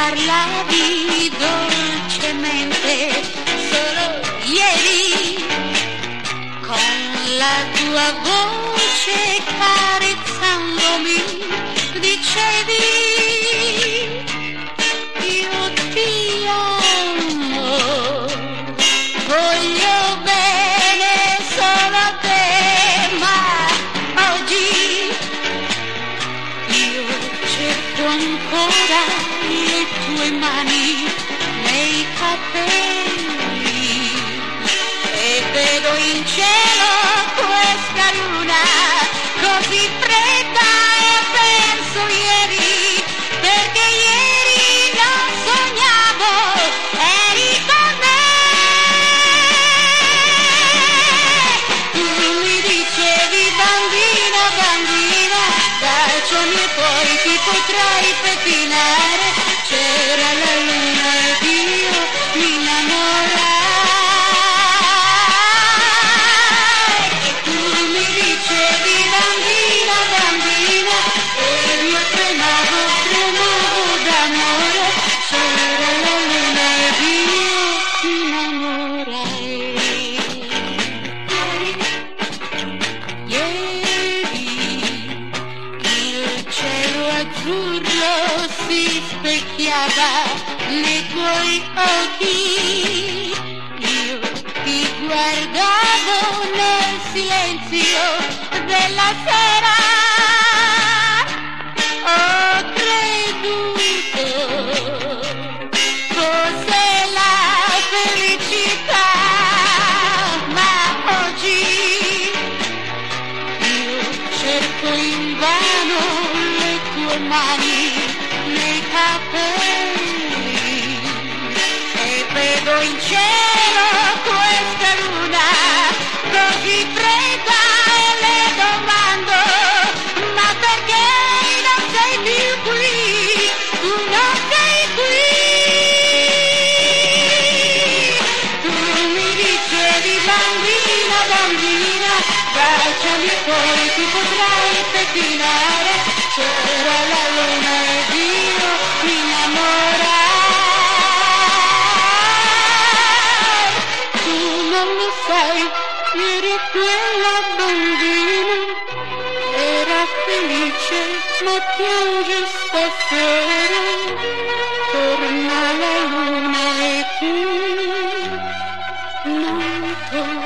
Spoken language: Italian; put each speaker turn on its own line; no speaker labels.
parlavi dolcemente solo ieri, con la tua voce carezzandomi dicevi io ti amo, voglio bene solo a te, ma oggi io cerco ancora le tue mani nei capelli e vedo in cielo questa luna così fredda e penso ieri, perché ieri non sognavo, eri con me. Tu mi dicevi bambina, bambina, baciami e poi ti potrai pettinare, c'era la luna ed io mi innamorai. Tu mi dicevi bambina, bambina, ed io tremavo, tremavo d'amore, c'era la luna ed io mi innamorai. Ieri il cielo azzurro si specchiava nei tuoi occhi, io ti guardavo nel silenzio della sera, ho creduto fosse la felicità, ma oggi io cerco invano le tue mani nei capelli e vedo in cielo questa luna così fredda e le domando, ma perché non sei più qui? Tu non sei qui. Tu mi dicevi bambina, bambina, baciami e poi ti potrai pettinare, c'era la luna ed io mi innamorai. Tu non lo sai, ieri quella bambina era felice ma piange stasera, torna la luna e tu non torni.